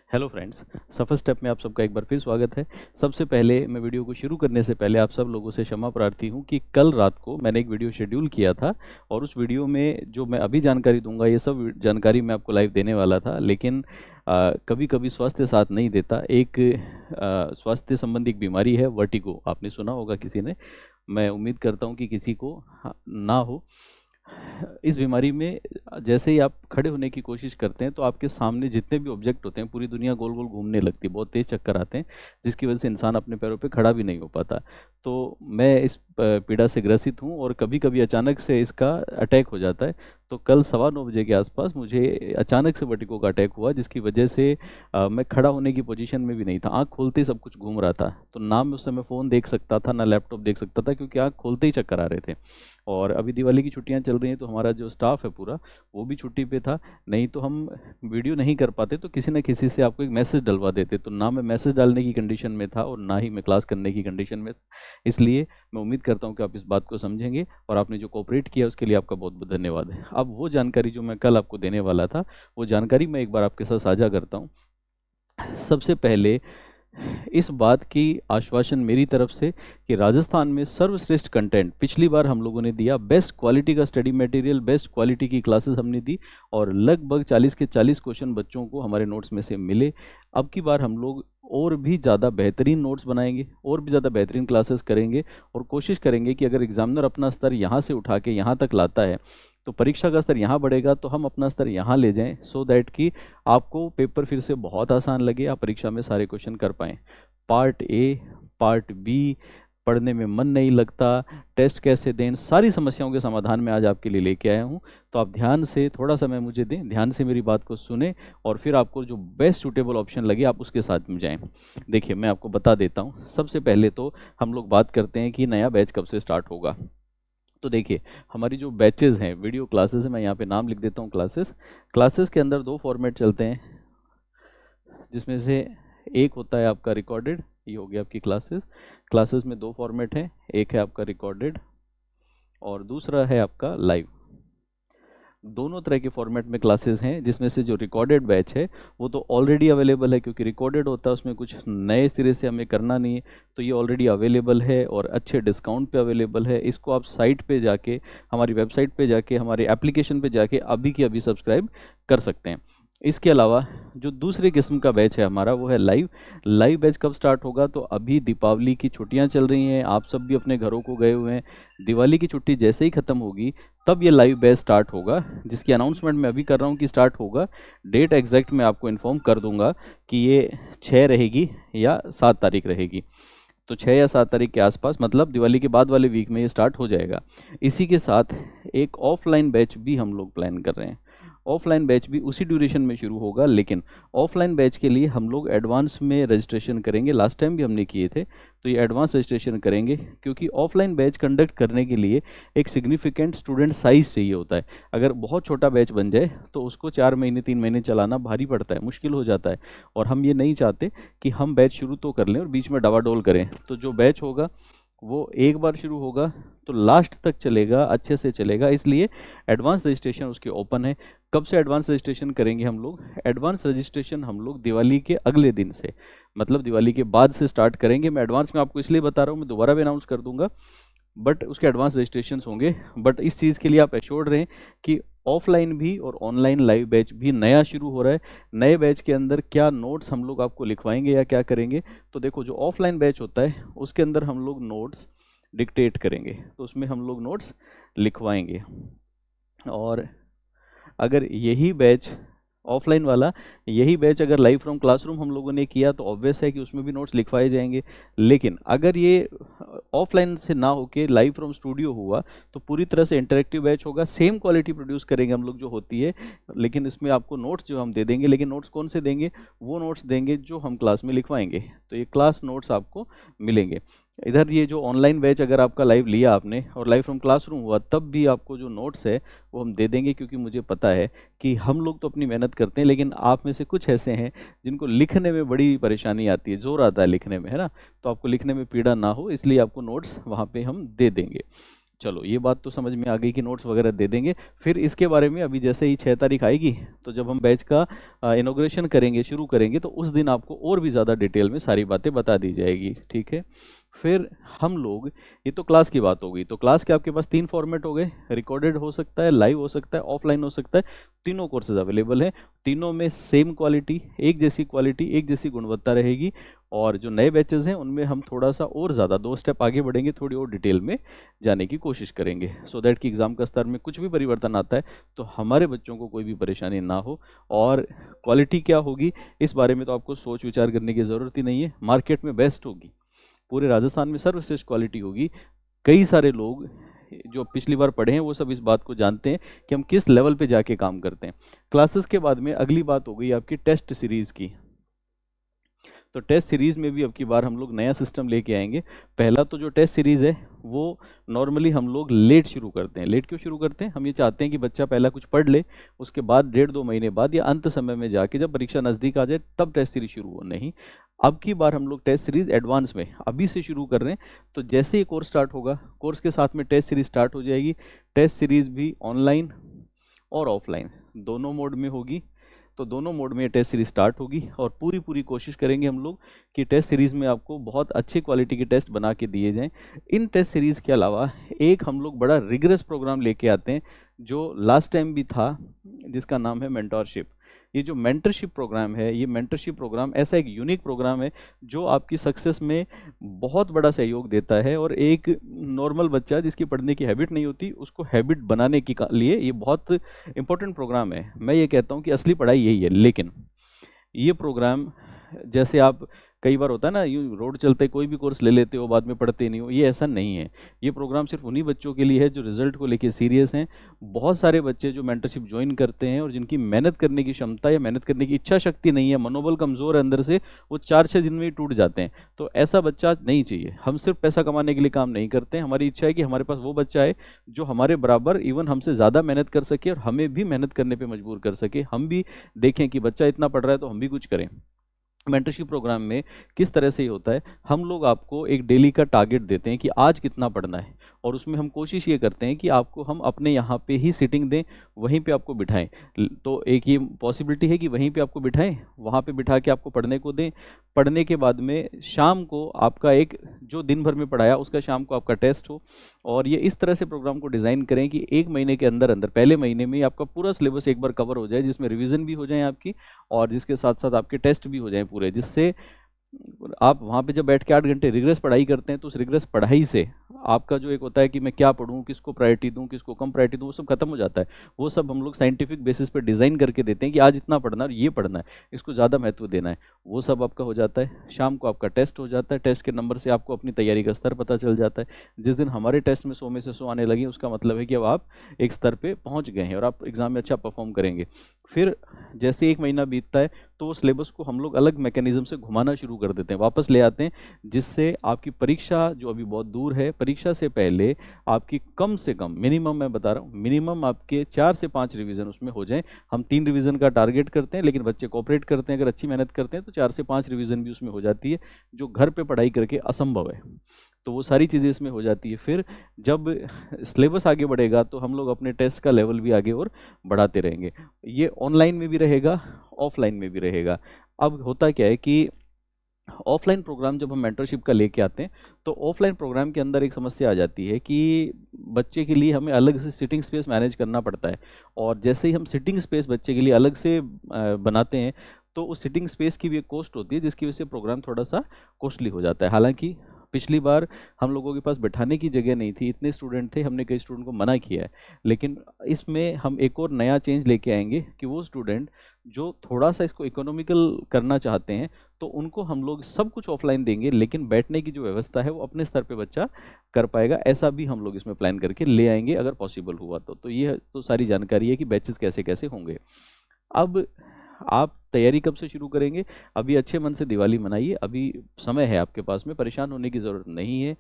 Hello friends, सफल step में आप सबका एक बार फिर स्वागत है। सबसे पहले मैं वीडियो को शुरू करने से पहले आप सब लोगों से क्षमा प्रार्थी हूँ कि कल रात को मैंने एक वीडियो शेड्यूल किया था और उस वीडियो में जो मैं अभी जानकारी दूंगा ये सब जानकारी मैं आपको लाइव देने वाला था, लेकिन कभी कभी स्वास्थ्य साथ नहीं देता। एक स्वास्थ्य संबंधी एक बीमारी है वर्टिगो, आपने सुना होगा किसी ने। मैं उम्मीद करता हूँ कि किसी को ना हो। इस बीमारी में जैसे ही आप खड़े होने की कोशिश करते हैं तो आपके सामने जितने भी ऑब्जेक्ट होते हैं पूरी दुनिया गोल गोल घूमने लगती है, बहुत तेज चक्कर आते हैं, जिसकी वजह से इंसान अपने पैरों पे खड़ा भी नहीं हो पाता। तो मैं इस पीड़ा से ग्रसित हूँ और कभी कभी अचानक से इसका अटैक हो जाता है। तो कल 9:15 बजे के आसपास मुझे अचानक से वर्टिगो का अटैक हुआ, जिसकी वजह से मैं खड़ा होने की पोजीशन में भी नहीं था। आंख खोलते ही सब कुछ घूम रहा था, तो ना मैं उस समय फ़ोन देख सकता था ना लैपटॉप देख सकता था, क्योंकि आंख खोलते ही चक्कर आ रहे थे। और अभी दिवाली की छुट्टियां चल रही हैं, तो हमारा जो स्टाफ है पूरा वो भी छुट्टी पे था। नहीं तो हम वीडियो नहीं कर पाते तो किसी न किसी से आपको एक मैसेज डलवा देते, तो ना मैं मैसेज डालने की कंडीशन में था और ना ही मैं क्लास करने की कंडीशन में था। इसलिए मैं उम्मीद करता हूँ कि आप इस बात को समझेंगे और आपने जो कोऑपरेट किया उसके लिए आपका बहुत बहुत धन्यवाद है। अब वो जानकारी जो मैं कल आपको देने वाला था, वो जानकारी मैं एक बार आपके साथ साझा करता हूँ। सबसे पहले इस बात की आश्वासन मेरी तरफ से कि राजस्थान में सर्वश्रेष्ठ कंटेंट पिछली बार हम लोगों ने दिया, बेस्ट क्वालिटी का स्टडी मटेरियल, बेस्ट क्वालिटी की क्लासेस हमने दी और लगभग 40 के 40 क्वेश्चन बच्चों को हमारे नोट्स में से मिले। अब की बार हम लोग और भी ज़्यादा बेहतरीन नोट्स बनाएंगे और भी ज़्यादा बेहतरीन क्लासेस करेंगे और कोशिश करेंगे कि अगर एग्जामिनर अपना स्तर यहाँ से उठा के यहाँ तक लाता है तो परीक्षा का स्तर यहाँ बढ़ेगा, तो हम अपना स्तर यहाँ ले जाएं, सो दैट कि आपको पेपर फिर से बहुत आसान लगे, आप परीक्षा में सारे क्वेश्चन कर पाएँ। पार्ट ए, पार्ट बी, पढ़ने में मन नहीं लगता, टेस्ट कैसे दें, सारी समस्याओं के समाधान मैं आज आपके लिए लेके आया हूँ। तो आप ध्यान से थोड़ा समय मुझे दें, ध्यान से मेरी बात को सुने और फिर आपको जो बेस्ट सूटेबल ऑप्शन लगे आप उसके साथ में जाएं। देखिए, मैं आपको बता देता हूँ। सबसे पहले तो हम लोग बात करते हैं कि नया बैच कब से स्टार्ट होगा। तो देखिए, हमारी जो बैचेस हैं, वीडियो क्लासेस है, मैं यहाँ पे नाम लिख देता हूँ क्लासेस के अंदर दो फॉर्मेट चलते हैं, जिसमें से एक होता है आपका रिकॉर्डेड, ये हो गया आपकी क्लासेस में दो फॉर्मेट हैं, एक है आपका रिकॉर्डेड और दूसरा है आपका लाइव। दोनों तरह के फॉर्मेट में क्लासेस हैं, जिसमें से जो रिकॉर्डेड बैच है वो तो ऑलरेडी अवेलेबल है, क्योंकि रिकॉर्डेड होता है उसमें कुछ नए सिरे से हमें करना नहीं है, तो ये ऑलरेडी अवेलेबल है और अच्छे डिस्काउंट पे अवेलेबल है। इसको आप साइट पे जाके, हमारी वेबसाइट पे जाके, हमारे एप्लीकेशन पे जाके अभी की अभी सब्सक्राइब कर सकते हैं। इसके अलावा जो दूसरे किस्म का बैच है हमारा वो है लाइव बैच कब स्टार्ट होगा, तो अभी दीपावली की छुट्टियां चल रही हैं, आप सब भी अपने घरों को गए हुए हैं। दिवाली की छुट्टी जैसे ही ख़त्म होगी तब ये लाइव बैच स्टार्ट होगा, जिसकी अनाउंसमेंट मैं अभी कर रहा हूँ कि स्टार्ट होगा। डेट एग्जैक्ट मैं आपको इन्फॉर्म कर दूंगा कि ये 6 रहेगी या 7 तारीख रहेगी। तो 6 या 7 तारीख के आसपास, मतलब दिवाली के बाद वाले वीक में ये स्टार्ट हो जाएगा। इसी के साथ एक ऑफलाइन बैच भी हम लोग प्लान कर रहे हैं। ऑफलाइन बैच भी उसी ड्यूरेशन में शुरू होगा, लेकिन ऑफलाइन बैच के लिए हम लोग एडवांस में रजिस्ट्रेशन करेंगे। लास्ट टाइम भी हमने किए थे, तो ये एडवांस रजिस्ट्रेशन करेंगे, क्योंकि ऑफलाइन बैच कंडक्ट करने के लिए एक सिग्निफिकेंट स्टूडेंट साइज चाहिए होता है। अगर बहुत छोटा बैच बन जाए तो उसको 4 महीने 3 महीने चलाना भारी पड़ता है, मुश्किल हो जाता है, और हम ये नहीं चाहते कि हम बैच शुरू तो कर लें और बीच में डवाडोल करें। तो जो बैच होगा वो एक बार शुरू होगा तो लास्ट तक चलेगा, अच्छे से चलेगा, इसलिए एडवांस रजिस्ट्रेशन उसके ओपन है। कब से एडवांस रजिस्ट्रेशन करेंगे हम लोग? एडवांस रजिस्ट्रेशन हम लोग दिवाली के अगले दिन से, मतलब दिवाली के बाद से स्टार्ट करेंगे। मैं एडवांस में आपको इसलिए बता रहा हूँ, मैं दोबारा भी अनाउंस कर दूंगा, बट उसके एडवांस रजिस्ट्रेशन होंगे। बट इस चीज़ के लिए आप एश्योर्ड रहें कि ऑफलाइन भी और ऑनलाइन लाइव बैच भी नया शुरू हो रहा है। नए बैच के अंदर क्या नोट्स हम लोग आपको लिखवाएंगे या क्या करेंगे, तो देखो, जो ऑफलाइन बैच होता है उसके अंदर हम लोग नोट्स डिक्टेट करेंगे, तो उसमें हम लोग नोट्स लिखवाएंगे। और अगर यही बैच ऑफलाइन वाला, यही बैच अगर लाइव फ्रॉम क्लासरूम हम लोगों ने किया तो ऑब्वियस है कि उसमें भी नोट्स लिखवाए जाएंगे। लेकिन अगर ये ऑफलाइन से ना होके लाइव फ्रॉम स्टूडियो हुआ तो पूरी तरह से इंटरेक्टिव बैच होगा, सेम क्वालिटी प्रोड्यूस करेंगे हम लोग जो होती है, लेकिन इसमें आपको नोट्स जो हम दे देंगे, लेकिन नोट्स कौन से देंगे? वो नोट्स देंगे जो हम क्लास में लिखवाएंगे, तो ये क्लास नोट्स आपको मिलेंगे। इधर ये जो ऑनलाइन बैच अगर आपका लाइव लिया आपने और लाइव फ्रॉम क्लासरूम हुआ, तब भी आपको जो नोट्स है वो हम दे देंगे, क्योंकि मुझे पता है कि हम लोग तो अपनी मेहनत करते हैं, लेकिन आप में से कुछ ऐसे हैं जिनको लिखने में बड़ी परेशानी आती है, जोर आता है लिखने में, है ना। तो आपको लिखने में पीड़ा ना हो, इसलिए आपको नोट्स वहाँ पे हम दे देंगे। चलो ये बात तो समझ में आ गई कि नोट्स वगैरह दे देंगे। फिर इसके बारे में अभी जैसे ही 6 तारीख आएगी तो जब हम बैच का इनॉग्रेशन करेंगे, शुरू करेंगे, तो उस दिन आपको और भी ज़्यादा डिटेल में सारी बातें बता दी जाएगी, ठीक है। फिर हम लोग, ये तो क्लास की बात हो गई, तो क्लास के आपके पास 3 फॉर्मेट हो गए, रिकॉर्डेड हो सकता है, लाइव हो सकता है, ऑफलाइन हो सकता है। तीनों कोर्सेज अवेलेबल हैं, तीनों में सेम क्वालिटी, एक जैसी गुणवत्ता रहेगी। और जो नए बैचेस हैं उनमें हम थोड़ा सा और ज़्यादा 2 स्टेप आगे बढ़ेंगे, थोड़ी और डिटेल में जाने की कोशिश करेंगे, सो दैट कि एग्ज़ाम का स्तर में कुछ भी परिवर्तन आता है तो हमारे बच्चों को कोई भी परेशानी ना हो। और क्वालिटी क्या होगी इस बारे में तो आपको सोच विचार करने की ज़रूरत ही नहीं है, मार्केट में बेस्ट होगी, पूरे राजस्थान में सर्वश्रेष्ठ क्वालिटी होगी। कई सारे लोग जो पिछली बार पढ़े हैं वो सब इस बात को जानते हैं कि हम किस लेवल पे जाके काम करते हैं। क्लासेस के बाद में अगली बात हो गई आपकी टेस्ट सीरीज़ की। तो टेस्ट सीरीज़ में भी अब की बार हम लोग नया सिस्टम लेके आएंगे। पहला तो जो टेस्ट सीरीज़ है वो नॉर्मली हम लोग लेट शुरू करते हैं। लेट क्यों शुरू करते हैं? हम ये चाहते हैं कि बच्चा पहला कुछ पढ़ ले, उसके बाद 1.5-2 महीने बाद या अंत समय में जाके जब परीक्षा नज़दीक आ जाए तब टेस्ट सीरीज शुरू हो। नहीं, अब की बार हम लोग टेस्ट सीरीज एडवांस में अभी से शुरू कर रहे हैं। तो जैसे ही कोर्स स्टार्ट होगा, कोर्स के साथ में टेस्ट सीरीज स्टार्ट हो जाएगी। टेस्ट सीरीज भी ऑनलाइन और ऑफलाइन दोनों मोड में होगी। तो दोनों मोड में टेस्ट सीरीज स्टार्ट होगी और पूरी कोशिश करेंगे हम लोग कि टेस्ट सीरीज़ में आपको बहुत अच्छी क्वालिटी के टेस्ट बना के दिए जाएं। इन टेस्ट सीरीज़ के अलावा एक हम लोग बड़ा रिगरस प्रोग्राम लेके आते हैं जो लास्ट टाइम भी था, जिसका नाम है मेंटरशिप। ये जो मेंटरशिप प्रोग्राम है, ये मेंटरशिप प्रोग्राम ऐसा एक यूनिक प्रोग्राम है जो आपकी सक्सेस में बहुत बड़ा सहयोग देता है। और एक नॉर्मल बच्चा जिसकी पढ़ने की हैबिट नहीं होती, उसको हैबिट बनाने के लिए ये बहुत इंपॉर्टेंट प्रोग्राम है। मैं ये कहता हूँ कि असली पढ़ाई यही है। लेकिन ये प्रोग्राम, जैसे आप कई बार होता है ना, यूँ रोड चलते कोई भी कोर्स ले लेते हो, बाद में पढ़ते नहीं हो, ये ऐसा नहीं है। ये प्रोग्राम सिर्फ उन्हीं बच्चों के लिए है जो रिजल्ट को लेके सीरियस हैं। बहुत सारे बच्चे जो मेंटरशिप ज्वाइन करते हैं और जिनकी मेहनत करने की क्षमता या मेहनत करने की इच्छा शक्ति नहीं है, मनोबल कमज़ोर है अंदर से, वो 4-6 दिन में ही टूट जाते हैं। तो ऐसा बच्चा नहीं चाहिए। हम सिर्फ पैसा कमाने के लिए काम नहीं करते हैं। हमारी इच्छा है कि हमारे पास वो बच्चा है जो हमारे बराबर, इवन हमसे ज़्यादा मेहनत कर सके और हमें भी मेहनत करने पर मजबूर कर सके। हम भी देखें कि बच्चा इतना पढ़ रहा है तो हम भी कुछ करें। मेंटरशिप प्रोग्राम में किस तरह से ही होता है, हम लोग आपको एक डेली का टारगेट देते हैं कि आज कितना पढ़ना है, और उसमें हम कोशिश ये करते हैं कि आपको हम अपने यहाँ पे ही सिटिंग दें, वहीं पे आपको बिठाएं। तो एक ये पॉसिबिलिटी है कि वहीं पे आपको बिठाएं, वहाँ पे बिठा के आपको पढ़ने को दें। पढ़ने के बाद में शाम को आपका एक, जो दिन भर में पढ़ाया उसका शाम को आपका टेस्ट हो। और ये इस तरह से प्रोग्राम को डिज़ाइन करें कि 1 महीने के अंदर अंदर, पहले महीने में ही आपका पूरा सिलेबस एक बार कवर हो जाए, जिसमें रिवीजन भी हो जाए आपकी, और जिसके साथ साथ आपके टेस्ट भी हो जाएं पूरे, जिससे आप वहाँ पे जब बैठ के 8 घंटे रिग्रेस पढ़ाई करते हैं तो उस रिग्रेस पढ़ाई से आपका जो एक होता है कि मैं क्या पढ़ूँ, किसको प्रायोरिटी दूँ, किसको कम प्रायोरिटी दूँ, वो सब खत्म हो जाता है। वो सब हम लोग साइंटिफिक बेसिस पे डिज़ाइन करके देते हैं कि आज इतना पढ़ना है और ये पढ़ना है, इसको ज़्यादा महत्व देना है। वो सब आपका हो जाता है। शाम को आपका टेस्ट हो जाता है। टेस्ट के नंबर से आपको अपनी तैयारी का स्तर पता चल जाता है। जिस दिन हमारे टेस्ट में 100 में से 100 आने लगे, उसका मतलब है कि अब आप एक स्तर पर पहुँच गए हैं और आप एग्ज़ाम में अच्छा परफॉर्म करेंगे। फिर जैसे 1 महीना बीतता है तो सिलेबस को हम लोग अलग मैकेनिज्म से घुमाना शुरू कर देते हैं, वापस ले आते हैं, जिससे आपकी परीक्षा जो अभी बहुत दूर है, परीक्षा से पहले आपकी कम से कम, मिनिमम मैं बता रहा हूँ, मिनिमम आपके 4 से 5 रिवीजन उसमें हो जाएं। हम 3 रिवीजन का टारगेट करते हैं, लेकिन बच्चे कोऑपरेट करते हैं, अगर अच्छी मेहनत करते हैं तो 4 से 5 रिवीजन भी उसमें हो जाती है, जो घर पे पढ़ाई करके असंभव है। तो वो सारी चीज़ें इसमें हो जाती है। फिर जब सिलेबस आगे बढ़ेगा तो हम लोग अपने टेस्ट का लेवल भी आगे और बढ़ाते रहेंगे। ये ऑनलाइन में भी रहेगा, ऑफलाइन में भी रहेगा। अब होता क्या है कि ऑफलाइन प्रोग्राम जब हम मेंटरशिप का लेके आते हैं तो ऑफलाइन प्रोग्राम के अंदर एक समस्या आ जाती है कि बच्चे के लिए हमें अलग से सिटिंग स्पेस मैनेज करना पड़ता है। और जैसे ही हम सिटिंग स्पेस बच्चे के लिए अलग से बनाते हैं तो उस सिटिंग स्पेस की भी एक कॉस्ट होती है, जिसकी वजह से प्रोग्राम थोड़ा सा कॉस्टली हो जाता है। हालांकि पिछली बार हम लोगों के पास बैठाने की जगह नहीं थी, इतने स्टूडेंट थे, हमने कई स्टूडेंट को मना किया है। लेकिन इसमें हम एक और नया चेंज लेके आएंगे कि वो स्टूडेंट जो थोड़ा सा इसको इकोनॉमिकल करना चाहते हैं तो उनको हम लोग सब कुछ ऑफलाइन देंगे, लेकिन बैठने की जो व्यवस्था है वो अपने स्तर पे बच्चा कर पाएगा। ऐसा भी हम लोग इसमें प्लान करके ले आएंगे अगर पॉसिबल हुआ तो ये तो सारी जानकारी है कि बैचेस कैसे कैसे होंगे। अब आप तैयारी कब से शुरू करेंगे? अभी अच्छे मन से दिवाली मनाइए, अभी समय है आपके पास में, परेशान होने की ज़रूरत नहीं है।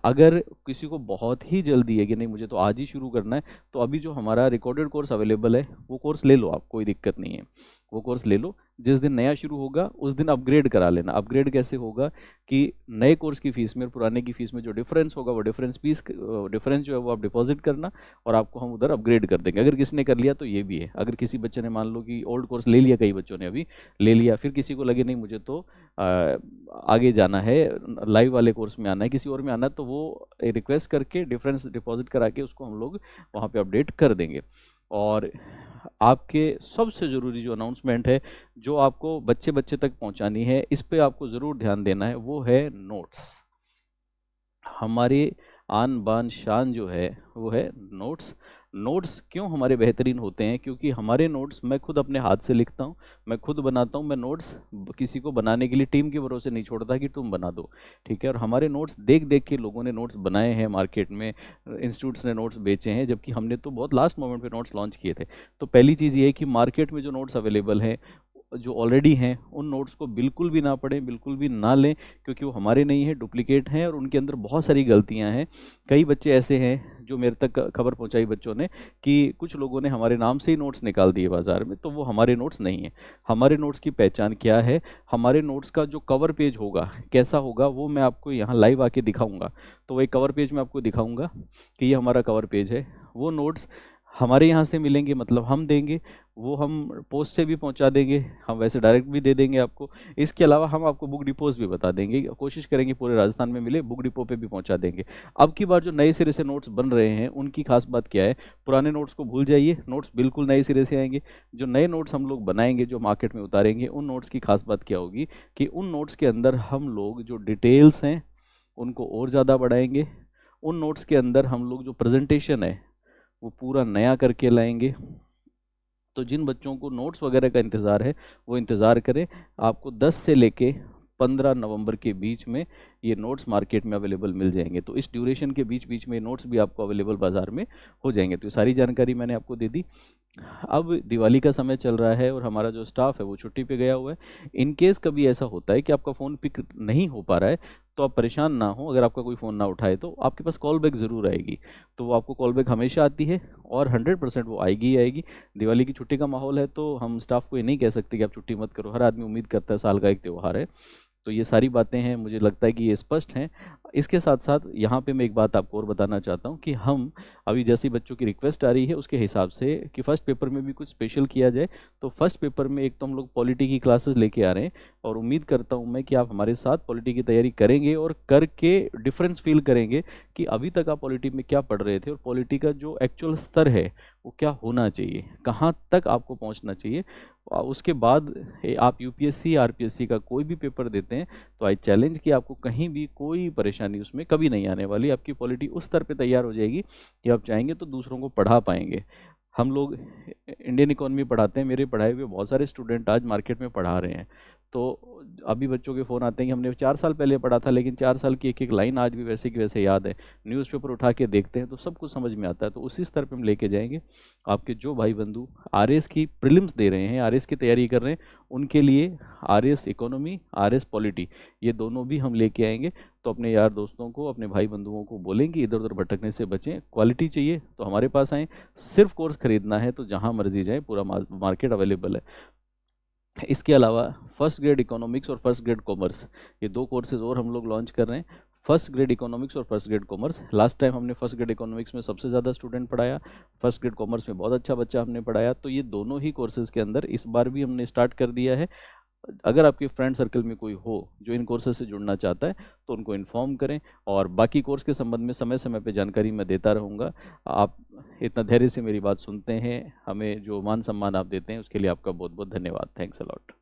अगर किसी को बहुत ही जल्दी है कि नहीं मुझे तो आज ही शुरू करना है, तो अभी जो हमारा रिकॉर्डेड कोर्स अवेलेबल है वो कोर्स ले लो आप, कोई दिक्कत नहीं है, वो कोर्स ले लो। जिस दिन नया शुरू होगा उस दिन अपग्रेड करा लेना। अपग्रेड कैसे होगा कि नए कोर्स की फीस में और पुराने की फीस में जो डिफरेंस होगा वो डिफरेंस जो है वो आप डिपॉजिट करना और आपको हम उधर अपग्रेड कर देंगे। अगर किसी ने कर लिया तो ये भी है, अगर किसी बच्चे ने मान लो कि ओल्ड कोर्स ले लिया, कई बच्चों ने अभी ले लिया, फिर किसी को लगे नहीं मुझे तो आगे जाना है, लाइव वाले कोर्स में आना है, किसी और में आना है, तो वो रिक्वेस्ट करके डिफरेंस डिपॉजिट करा के उसको हम लोग वहाँ पे अपडेट कर देंगे। और आपके सबसे ज़रूरी जो अनाउंसमेंट है जो आपको बच्चे बच्चे तक पहुंचानी है, इस पे आपको ज़रूर ध्यान देना है, वो है नोट्स। हमारी आन बान शान जो है वो है नोट्स। नोट्स क्यों हमारे बेहतरीन होते हैं? क्योंकि हमारे नोट्स मैं खुद अपने हाथ से लिखता हूँ, मैं खुद बनाता हूँ। मैं नोट्स किसी को बनाने के लिए टीम के भरोसे नहीं छोड़ता कि तुम बना दो, ठीक है। और हमारे नोट्स देख देख के लोगों ने नोट्स बनाए हैं, मार्केट में इंस्टीट्यूट्स ने नोट्स बेचे हैं, जबकि हमने तो बहुत लास्ट मोमेंट पे नोट्स लॉन्च किए थे। तो पहली चीज़ ये है कि मार्केट में जो नोट्स अवेलेबल हैं, जो ऑलरेडी हैं, उन नोट्स को बिल्कुल भी ना पढ़ें, बिल्कुल भी ना लें, क्योंकि वो हमारे नहीं है, डुप्लीकेट हैं और उनके अंदर बहुत सारी गलतियां हैं। कई बच्चे ऐसे हैं जो मेरे तक खबर पहुंचाई बच्चों ने कि कुछ लोगों ने हमारे नाम से ही नोट्स निकाल दिए बाज़ार में, तो वो हमारे नोट्स नहीं हैं। हमारे नोट्स की पहचान क्या है? हमारे नोट्स का जो कवर पेज होगा कैसा होगा वो मैं आपको यहाँ लाइव आके दिखाऊंगा। तो वही कवर पेज मैं आपको दिखाऊंगा कि ये हमारा कवर पेज है। वो नोट्स हमारे यहाँ से मिलेंगे, मतलब हम देंगे, वो हम पोस्ट से भी पहुंचा देंगे, हम वैसे डायरेक्ट भी दे देंगे आपको। इसके अलावा हम आपको बुक डिपोज भी बता देंगे, कोशिश करेंगे पूरे राजस्थान में मिले, बुक डिपो पे भी पहुंचा देंगे। अब की बार जो नए सिरे से नोट्स बन रहे हैं उनकी खास बात क्या है? पुराने नोट्स को भूल जाइए, नोट्स बिल्कुल नए सिरे से आएंगे। जो नए नोट्स हम लोग बनाएंगे, जो मार्केट में उतारेंगे, उन नोट्स की खास बात क्या होगी कि उन नोट्स के अंदर हम लोग जो डिटेल्स हैं उनको और ज़्यादा बढ़ाएंगे। उन नोट्स के अंदर हम लोग जो प्रेजेंटेशन है वो पूरा नया करके लाएंगे। तो जिन बच्चों को नोट्स वगैरह का इंतज़ार है वो इंतज़ार करें। आपको 10 से लेके 15 नवंबर के बीच में ये नोट्स मार्केट में अवेलेबल मिल जाएंगे। तो इस ड्यूरेशन के बीच बीच में नोट्स भी आपको अवेलेबल बाज़ार में हो जाएंगे। तो ये सारी जानकारी मैंने आपको दे दी। अब दिवाली का समय चल रहा है और हमारा जो स्टाफ है वो छुट्टी पे गया हुआ है। इन केस कभी ऐसा होता है कि आपका फ़ोन पिक नहीं हो पा रहा है तो आप परेशान ना हो। अगर आपका कोई फ़ोन ना उठाए तो आपके पास कॉल बैक ज़रूर आएगी। तो वो आपको कॉल बैक हमेशा आती है और 100% वो आएगी ही आएगी। दिवाली की छुट्टी का माहौल है तो हम स्टाफ को ये नहीं कह सकते कि आप छुट्टी मत करो। हर आदमी उम्मीद करता है, साल का एक त्यौहार है। तो ये सारी बातें हैं, मुझे लगता है कि ये स्पष्ट हैं। इसके साथ साथ यहाँ पे मैं एक बात आपको और बताना चाहता हूँ कि हम अभी जैसी बच्चों की रिक्वेस्ट आ रही है उसके हिसाब से कि फ़र्स्ट पेपर में भी कुछ स्पेशल किया जाए। तो फर्स्ट पेपर में एक तो हम लोग पॉलिटी की क्लासेस लेके आ रहे हैं और उम्मीद करता हूँ मैं कि आप हमारे साथ पॉलिटी की तैयारी करेंगे और करके डिफरेंस फील करेंगे कि अभी तक आप पॉलिटी में क्या पढ़ रहे थे और पॉलिटी का जो एक्चुअल स्तर है वो क्या होना चाहिए, कहाँ तक आपको पहुँचना चाहिए। उसके बाद आप यूपीएससी आरपीएससी का कोई भी पेपर देते हैं तो आई चैलेंज कि आपको कहीं भी कोई परेशानी उसमें कभी नहीं आने वाली। आपकी पॉलिटी उस स्तर पे तैयार हो जाएगी कि आप चाहेंगे तो दूसरों को पढ़ा पाएंगे। हम लोग इंडियन इकोनॉमी पढ़ाते हैं, मेरे पढ़ाए हुए बहुत सारे स्टूडेंट आज मार्केट में पढ़ा रहे हैं। तो अभी बच्चों के फ़ोन आते हैं कि हमने 4 साल पहले पढ़ा था लेकिन 4 साल की एक एक लाइन आज भी वैसे की वैसे याद है। न्यूज़पेपर उठा के देखते हैं तो सब कुछ समझ में आता है। तो उसी स्तर पे हम लेके जाएंगे। आपके जो भाई बंधु आरएस की प्रीलिम्स दे रहे हैं, आरएस की तैयारी कर रहे हैं, उनके लिए आरएस इकोनॉमी, आरएस पॉलिटी, ये दोनों भी हम लेके आएंगे। तो अपने यार दोस्तों को, अपने भाई बंधुओं को बोलेंगे इधर उधर भटकने से बचें। क्वालिटी चाहिए तो हमारे पास आएँ, सिर्फ कोर्स खरीदना है तो जहाँ मर्जी जाए, पूरा मार्केट अवेलेबल है। इसके अलावा फर्स्ट ग्रेड इकोनॉमिक्स और फर्स्ट ग्रेड कॉमर्स, ये 2 कोर्सेज और हम लोग लॉन्च कर रहे हैं। फर्स्ट ग्रेड इकोनॉमिक्स और first grade commerce, last time हमने फर्स्ट ग्रेड इकोनॉमिक्स में सबसे ज़्यादा स्टूडेंट पढ़ाया, फर्स्ट ग्रेड कॉमर्स में बहुत अच्छा बच्चा हमने पढ़ाया। तो ये दोनों ही कोर्सेज़ के अंदर इस बार भी हमने स्टार्ट कर दिया है। अगर आपके फ्रेंड सर्कल में कोई हो जो इन कोर्सेज से जुड़ना चाहता है तो उनको इन्फॉर्म करें। और बाकी कोर्स के संबंध में समय समय पे जानकारी मैं देता रहूँगा। आप इतना धैर्य से मेरी बात सुनते हैं, हमें जो मान सम्मान आप देते हैं उसके लिए आपका बहुत बहुत धन्यवाद। Thanks a lot.